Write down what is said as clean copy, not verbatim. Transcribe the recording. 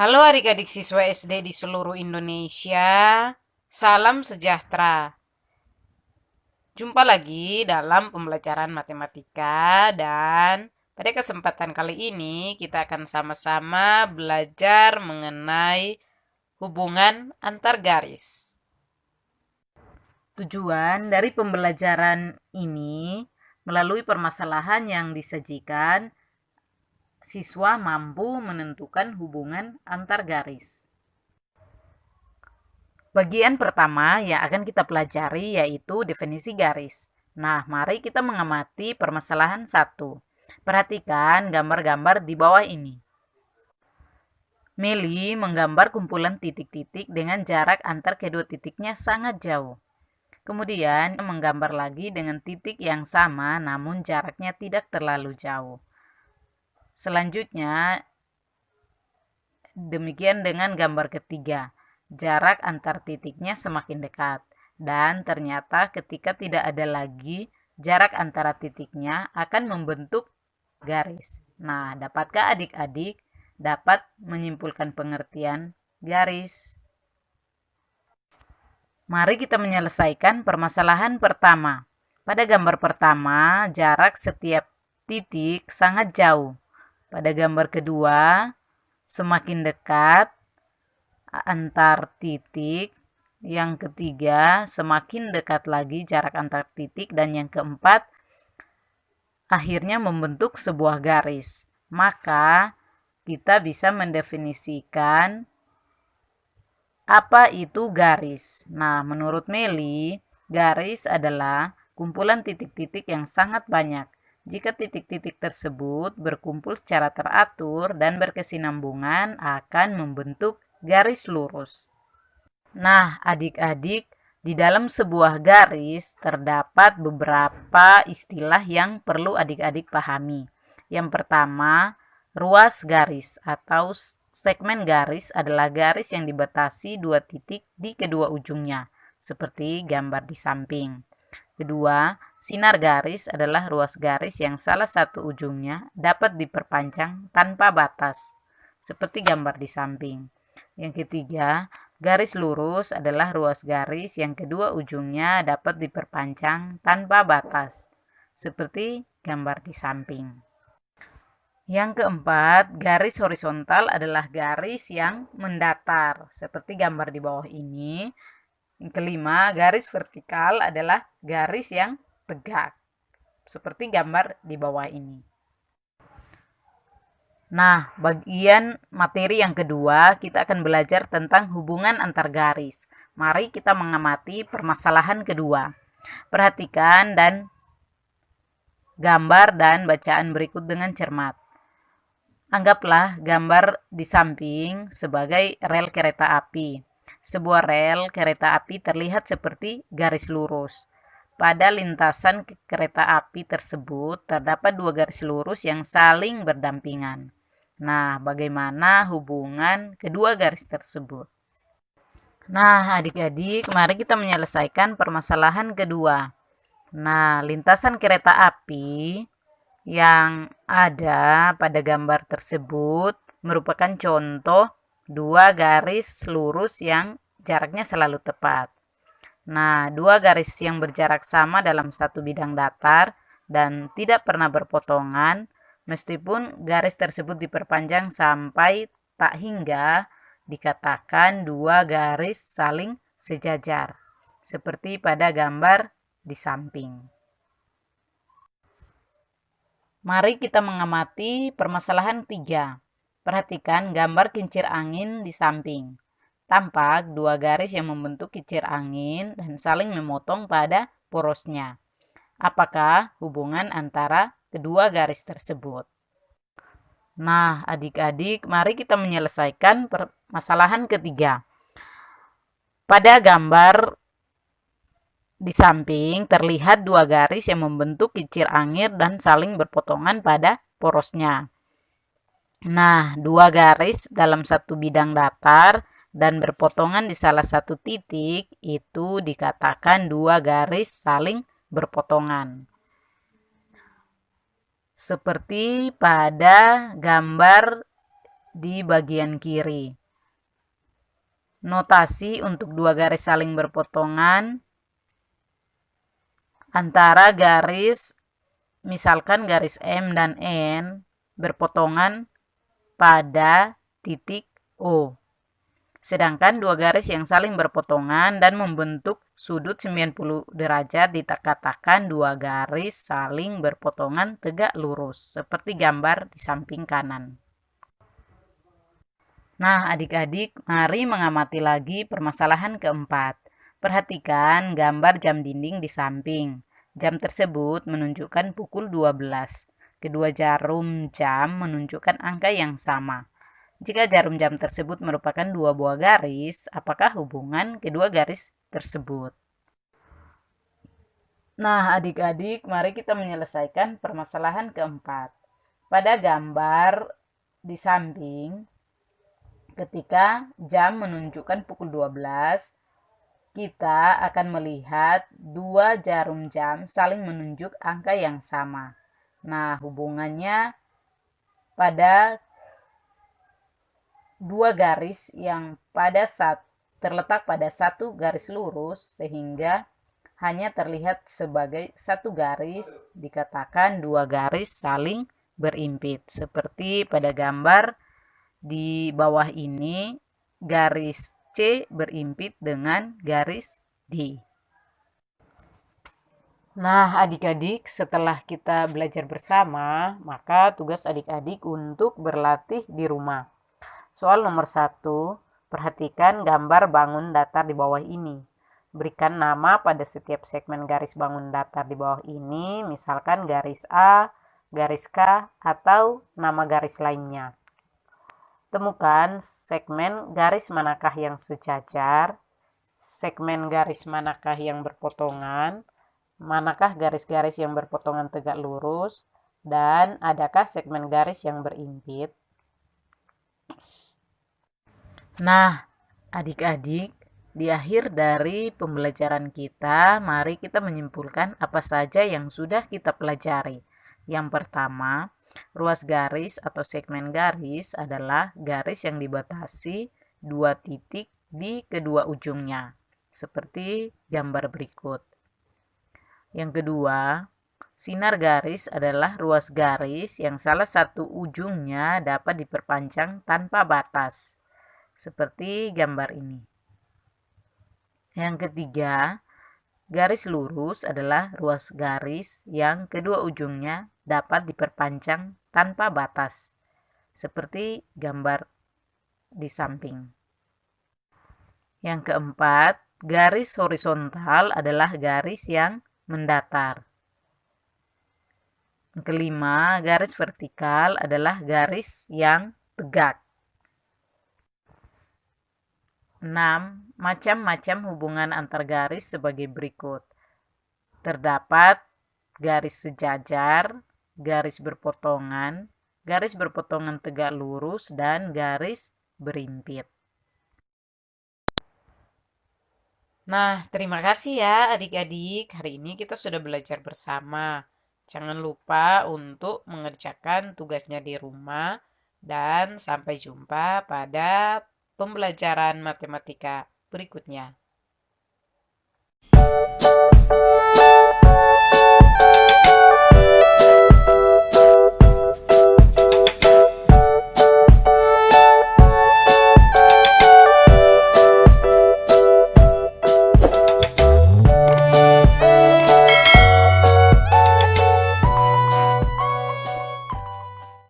Halo adik-adik siswa SD di seluruh Indonesia, salam sejahtera. Jumpa lagi dalam pembelajaran matematika dan pada kesempatan kali ini kita akan sama-sama belajar mengenai hubungan antar garis. Tujuan dari pembelajaran ini melalui permasalahan yang disajikan siswa mampu menentukan hubungan antar garis. Bagian pertama yang akan kita pelajari yaitu definisi garis. Nah, mari kita mengamati permasalahan 1. Perhatikan gambar-gambar di bawah ini. Meli menggambar kumpulan titik-titik dengan jarak antar kedua titiknya sangat jauh. Kemudian menggambar lagi dengan titik yang sama namun jaraknya tidak terlalu jauh. Selanjutnya, demikian dengan gambar ketiga. Jarak antar titiknya semakin dekat. Dan ternyata ketika tidak ada lagi jarak antara titiknya akan membentuk garis. Nah, dapatkah adik-adik dapat menyimpulkan pengertian garis? Mari kita menyelesaikan permasalahan pertama. Pada gambar pertama, jarak setiap titik sangat jauh. Pada gambar kedua, semakin dekat antar titik. Yang ketiga, semakin dekat lagi jarak antar titik. Dan yang keempat, akhirnya membentuk sebuah garis. Maka, kita bisa mendefinisikan apa itu garis. Nah, menurut Meli, garis adalah kumpulan titik-titik yang sangat banyak. Jika titik-titik tersebut berkumpul secara teratur dan berkesinambungan akan membentuk garis lurus. Nah, adik-adik, di dalam sebuah garis terdapat beberapa istilah yang perlu adik-adik pahami. Yang pertama, ruas garis atau segmen garis adalah garis yang dibatasi dua titik di kedua ujungnya, seperti gambar di samping. Kedua, sinar garis adalah ruas garis yang salah satu ujungnya dapat diperpanjang tanpa batas, seperti gambar di samping. Yang ketiga, garis lurus adalah ruas garis yang kedua ujungnya dapat diperpanjang tanpa batas, seperti gambar di samping. Yang keempat, garis horizontal adalah garis yang mendatar, seperti gambar di bawah ini. Yang kelima, garis vertikal adalah garis yang tegak, seperti gambar di bawah ini. Nah, bagian materi yang kedua, kita akan belajar tentang hubungan antar garis. Mari kita mengamati permasalahan kedua. Perhatikan dan gambar dan bacaan berikut dengan cermat. Anggaplah gambar di samping sebagai rel kereta api. Sebuah rel kereta api terlihat seperti garis lurus. Pada lintasan kereta api tersebut terdapat dua garis lurus yang saling berdampingan. Nah, bagaimana hubungan kedua garis tersebut? Nah, adik-adik, mari kita menyelesaikan permasalahan kedua. Nah, lintasan kereta api yang ada pada gambar tersebut merupakan contoh dua garis lurus yang jaraknya selalu tepat. Nah, dua garis yang berjarak sama dalam satu bidang datar dan tidak pernah berpotongan, meskipun garis tersebut diperpanjang sampai tak hingga dikatakan dua garis saling sejajar, seperti pada gambar di samping. Mari kita mengamati permasalahan 3. Perhatikan gambar kincir angin di samping. Tampak dua garis yang membentuk kincir angin dan saling memotong pada porosnya. Apakah hubungan antara kedua garis tersebut? Nah, adik-adik, mari kita menyelesaikan permasalahan ketiga. Pada gambar di samping terlihat dua garis yang membentuk kincir angin dan saling berpotongan pada porosnya. Nah, dua garis dalam satu bidang datar dan berpotongan di salah satu titik itu dikatakan dua garis saling berpotongan. Seperti pada gambar di bagian kiri. Notasi untuk dua garis saling berpotongan antara garis, misalkan garis M dan N berpotongan pada titik O. Sedangkan dua garis yang saling berpotongan dan membentuk sudut 90 derajat dikatakan dua garis saling berpotongan tegak lurus, seperti gambar di samping kanan. Nah, adik-adik, mari mengamati lagi permasalahan keempat. Perhatikan gambar jam dinding di samping. Jam tersebut menunjukkan pukul 12. Kedua jarum jam menunjukkan angka yang sama. Jika jarum jam tersebut merupakan dua buah garis, apakah hubungan kedua garis tersebut? Nah, adik-adik, mari kita menyelesaikan permasalahan keempat. Pada gambar di samping, ketika jam menunjukkan pukul 12, kita akan melihat dua jarum jam saling menunjuk angka yang sama. Nah, hubungannya pada dua garis yang terletak pada satu garis lurus sehingga hanya terlihat sebagai satu garis, dikatakan dua garis saling berimpit. Seperti pada gambar di bawah ini, garis C berimpit dengan garis D. Nah, adik-adik, setelah kita belajar bersama, maka tugas adik-adik untuk berlatih di rumah. Soal nomor 1, perhatikan gambar bangun datar di bawah ini. Berikan nama pada setiap segmen garis bangun datar di bawah ini, misalkan garis A, garis K, atau nama garis lainnya. Temukan segmen garis manakah yang sejajar, segmen garis manakah yang berpotongan, manakah garis-garis yang berpotongan tegak lurus, dan adakah segmen garis yang berimpit. Nah, adik-adik, di akhir dari pembelajaran kita, mari kita menyimpulkan apa saja yang sudah kita pelajari. Yang pertama, ruas garis atau segmen garis adalah garis yang dibatasi dua titik di kedua ujungnya, seperti gambar berikut. Yang kedua, sinar garis adalah ruas garis yang salah satu ujungnya dapat diperpanjang tanpa batas, seperti gambar ini. Yang ketiga, garis lurus adalah ruas garis yang kedua ujungnya dapat diperpanjang tanpa batas, seperti gambar di samping. Yang keempat, garis horizontal adalah garis yang mendatar. Yang kelima, garis vertikal adalah garis yang tegak. 6. Macam-macam hubungan antar garis sebagai berikut. Terdapat garis sejajar, garis berpotongan tegak lurus, dan garis berimpit. Nah, terima kasih ya adik-adik. Hari ini kita sudah belajar bersama. Jangan lupa untuk mengerjakan tugasnya di rumah, dan sampai jumpa pada pembelajaran matematika berikutnya.